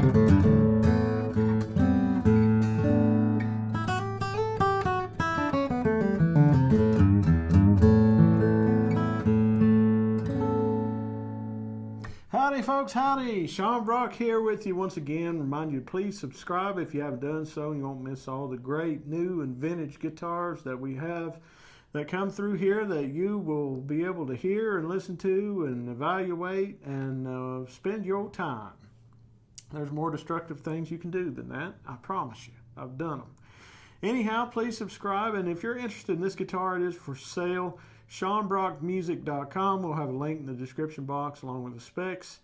Howdy folks, howdy. Sean Brock here with you once again. Remind you to please subscribe if you haven't done so. You won't miss all the great new and vintage guitars that we have that come through here that you will be able to hear and listen to and evaluate and spend your time. There's more destructive things you can do than that. I promise you. I've done them. Anyhow, please subscribe, and if you're interested in this guitar, it is for sale. SeanBrockMusic.com. We'll have a link in the description box along with the specs.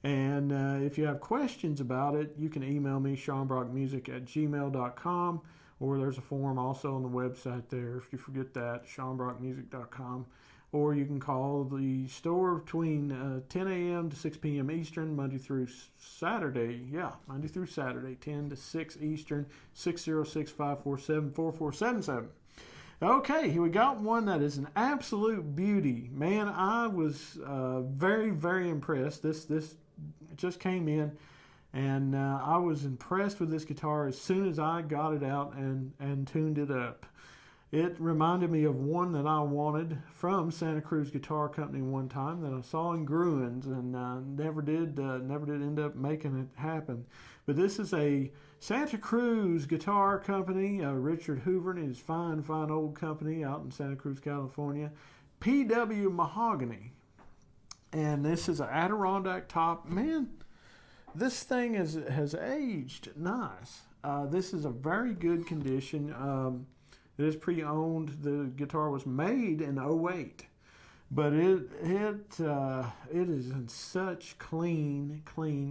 And if you have questions about it, you can email me, SeanBrockMusic@gmail.com, or there's a form also on the website there if you forget that, SeanBrockMusic.com. Or you can call the store between 10 a.m. to 6 p.m. Eastern, Monday through Saturday. Yeah, Monday through Saturday, 10 to 6 Eastern, 606-547-4477. Okay, here we got one that is an absolute beauty. Man, I was very, very impressed. This just came in, and I was impressed with this guitar as soon as I got it out and tuned it up. It reminded me of one that I wanted from Santa Cruz Guitar Company one time that I saw in Gruen's, and never did end up making it happen. But this is a Santa Cruz Guitar Company, Richard Hoover and his fine old company out in Santa Cruz, California, PW Mahogany. And this is an Adirondack top. Man, this thing has aged nice. This is a very good condition. It is pre-owned. The guitar was made in 08, but it is in such clean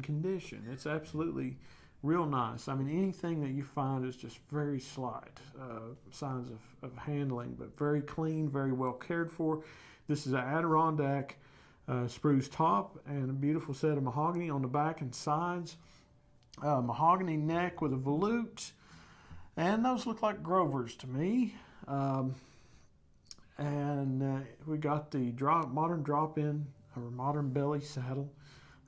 condition. It's absolutely real nice. I mean, anything that you find is just very slight signs of handling, but very clean, very well cared for. This is an Adirondack spruce top and a beautiful set of mahogany on the back and sides. Mahogany neck with a volute. And those look like Grovers to me. We got the modern drop-in or modern belly saddle,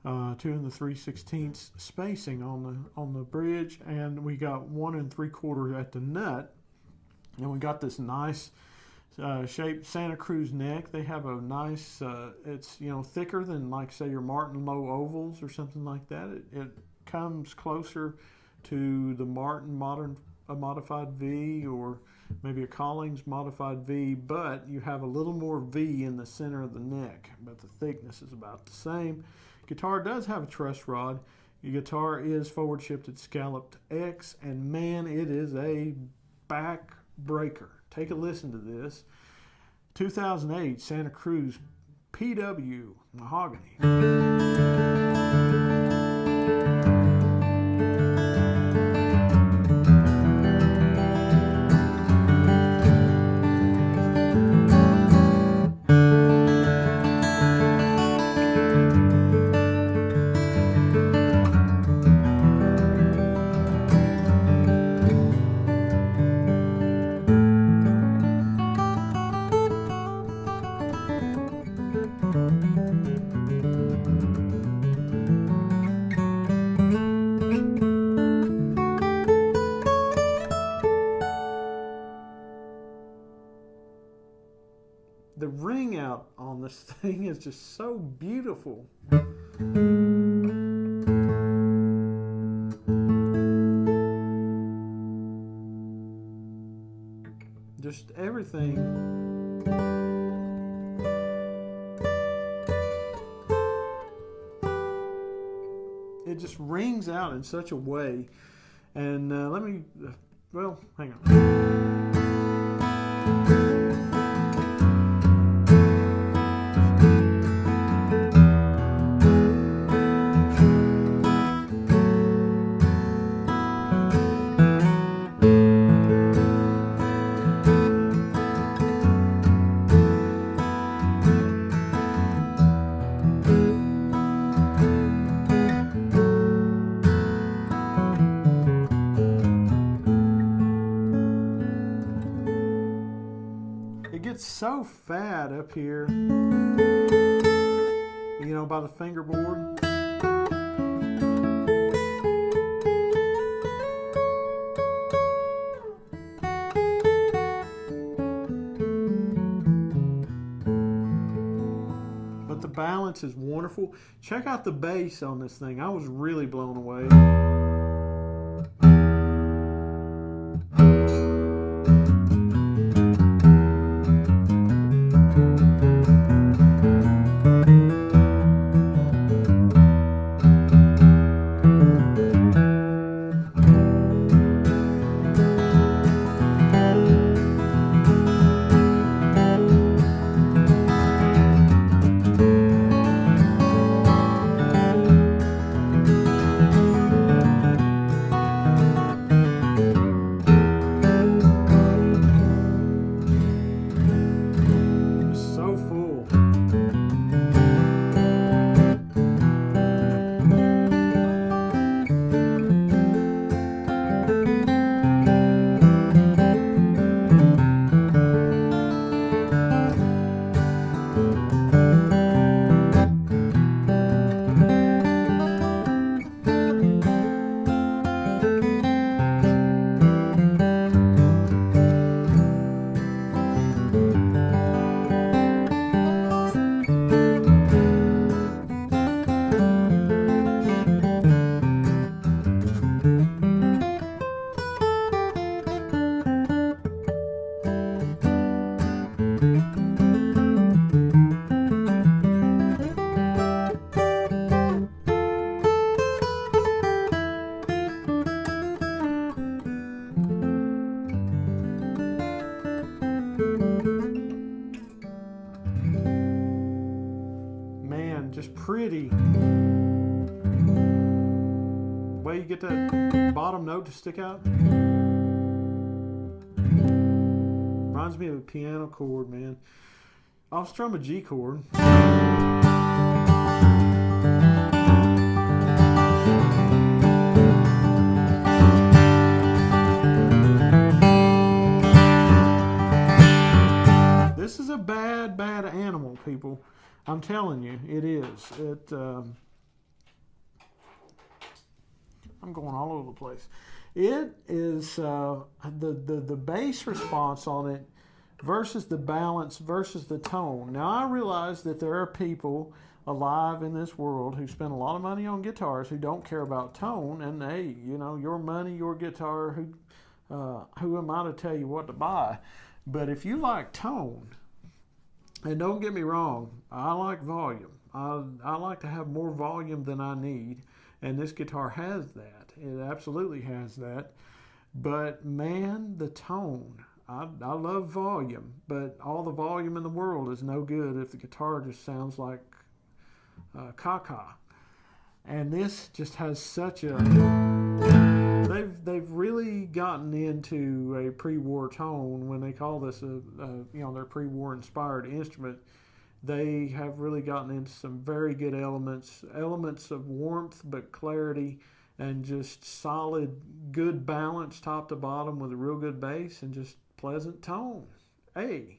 2 3/16 spacing on the bridge, and we got 1 3/4 at the nut, and we got this nice shaped Santa Cruz neck. They have a nice, it's thicker than like say your Martin Low ovals or something like that. It comes closer to the Martin a modified V or maybe a Collings modified V, but you have a little more V in the center of the neck, but the thickness is about the same. Guitar does have a truss rod. Your guitar is forward shifted scalloped X, and man, it is a back breaker. Take a listen to this. 2008 Santa Cruz PW Mahogany. The ring out on this thing is just so beautiful. Just everything. It just rings out in such a way. And hang on. It gets so fat up here, by the fingerboard. balance is wonderful. Check out the bass on this thing. I was really blown away. Just pretty. The way you get that bottom note to stick out. Reminds me of a piano chord, man. I'll strum a G chord. This is a bad animal, people. I'm telling you, it is. I'm going all over the place. It is the bass response on it versus the balance versus the tone. Now, I realize that there are people alive in this world who spend a lot of money on guitars who don't care about tone. And hey, you know, your money, your guitar. Who am I to tell you what to buy? But if you like tone. And don't get me wrong, I like volume. I like to have more volume than I need, and this guitar has that. It absolutely has that. But man, the tone. I love volume, but all the volume in the world is no good if the guitar just sounds like caca. And this just has such a... They've really gotten into a pre-war tone when they call this their pre-war inspired instrument. They have really gotten into some very good elements of warmth but clarity, and just solid, good balance top to bottom with a real good bass and just pleasant tone. Hey.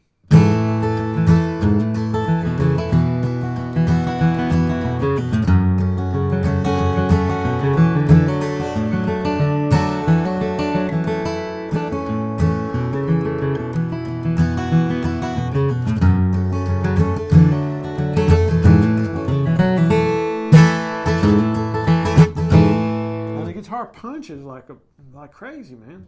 Punches like crazy, man.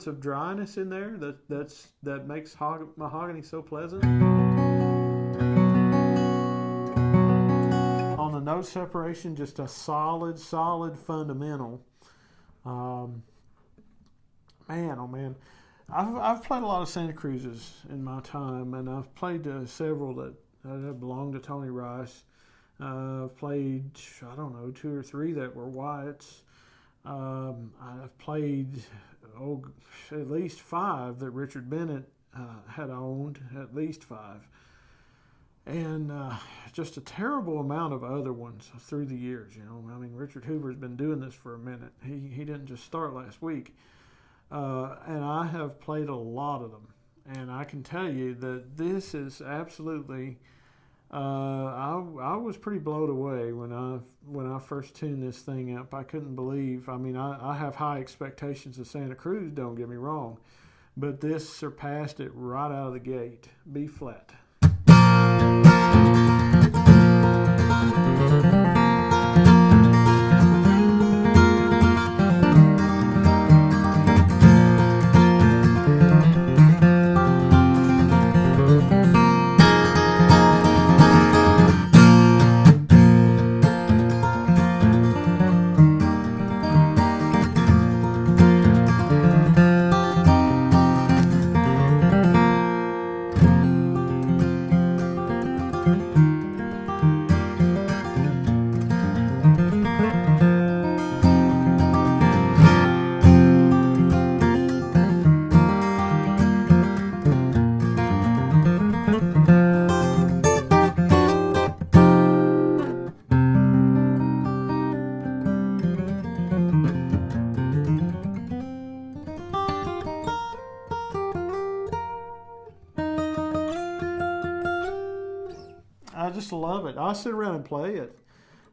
Of dryness in there that makes mahogany so pleasant. On the note separation, just a solid fundamental. Man, oh man, I've played a lot of Santa Cruzes in my time, and I've played several that belong to Tony Rice. I've played, I don't know, 2 or 3 that were whites. I've played at least 5 that Richard Bennett had owned, at least 5. And just a terrible amount of other ones through the years. I mean, Richard Hoover's been doing this for a minute. He didn't just start last week. And I have played a lot of them. And I can tell you that this is absolutely... I was pretty blown away when I first tuned this thing up. I couldn't believe. I mean, I have high expectations of Santa Cruz, don't get me wrong. But this surpassed it right out of the gate. B flat. I just love it. I sit around and play it.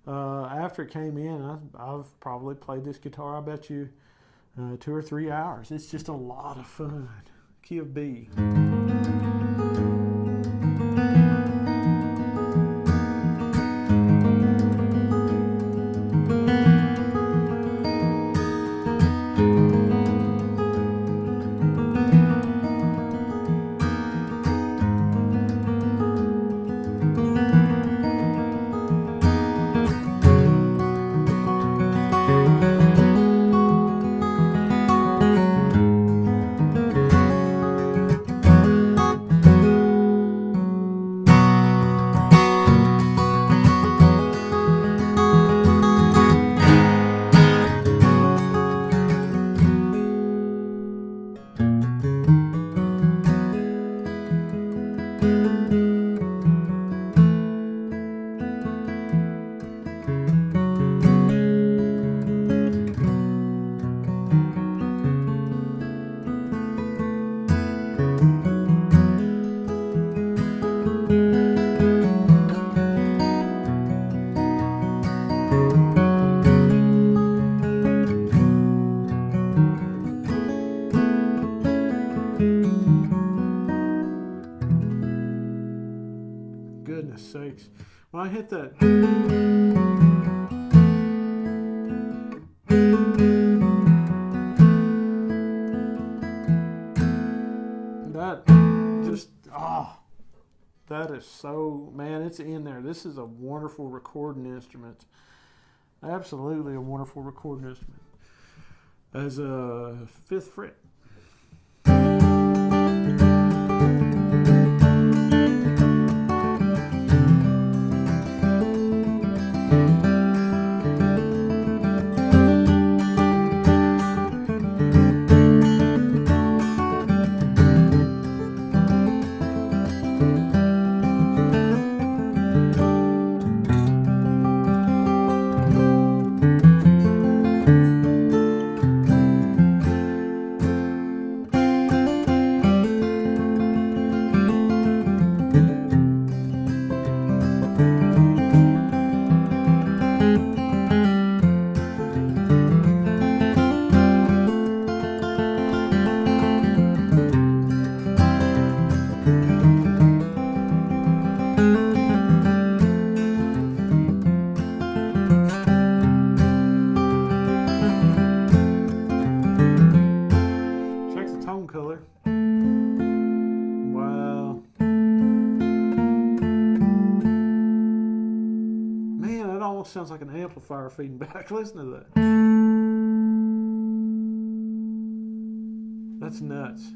After it came in, I've probably played this guitar, I bet you, 2 or 3 hours. It's just a lot of fun. Key of B. Goodness sakes. When I hit that, that is so, man, it's in there. This is a wonderful recording instrument. Absolutely a wonderful recording instrument. As a 5th fret. Color. Wow. Man, that almost sounds like an amplifier feeding back. Listen to that. That's nuts.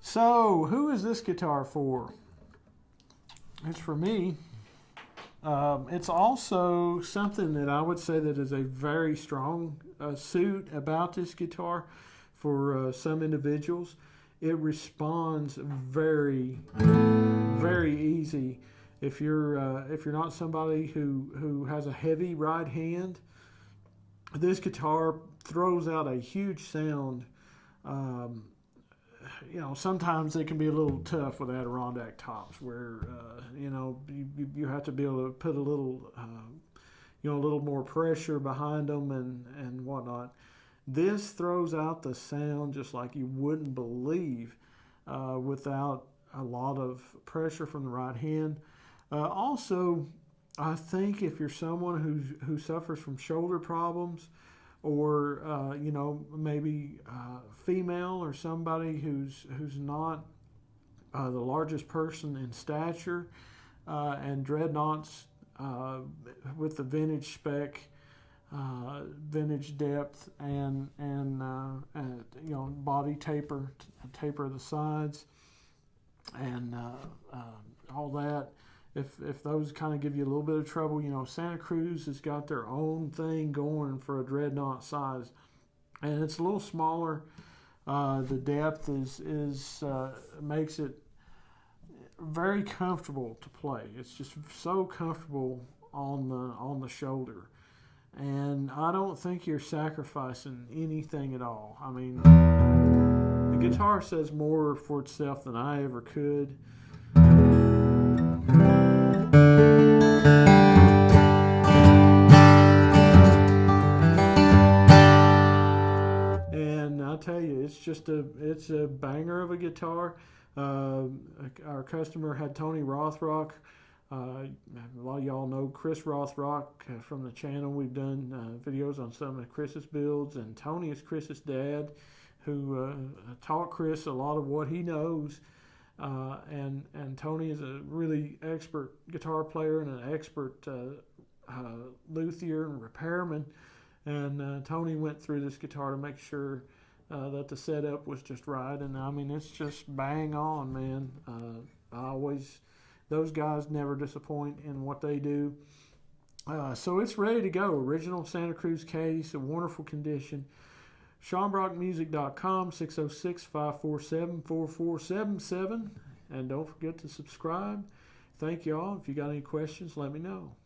So, who is this guitar for? It's for me. It's also something that I would say that is a very strong suit about this guitar for some individuals. It responds very, very easy. If you're not somebody who has a heavy right hand, this guitar throws out a huge sound. Sometimes they can be a little tough with Adirondack tops, where you have to be able to put a little more pressure behind them and whatnot. This throws out the sound just like you wouldn't believe, without a lot of pressure from the right hand. Also, I think if you're someone who suffers from shoulder problems, or maybe female, or somebody who's not the largest person in stature, and dreadnoughts with the vintage spec, vintage depth, and body taper of the sides, and all that. If those kind of give you a little bit of trouble, Santa Cruz has got their own thing going for a dreadnought size, and it's a little smaller. The depth makes it very comfortable to play. It's just so comfortable on the shoulder, and I don't think you're sacrificing anything at all. I mean, the guitar says more for itself than I ever could. And I'll tell you, it's a banger of a guitar. Our customer had Tony Rothrock. A lot of y'all know Chris Rothrock from the channel. We've done videos on some of Chris's builds, and Tony is Chris's dad, who taught Chris a lot of what he knows. And Tony is a really expert guitar player and an expert luthier and repairman. And Tony went through this guitar to make sure that the setup was just right. And I mean, it's just bang on, man. Those guys never disappoint in what they do. So it's ready to go. Original Santa Cruz case, in wonderful condition. SeanBrockMusic.com, 606-547-4477. And don't forget to subscribe. Thank y'all. If you got any questions, let me know.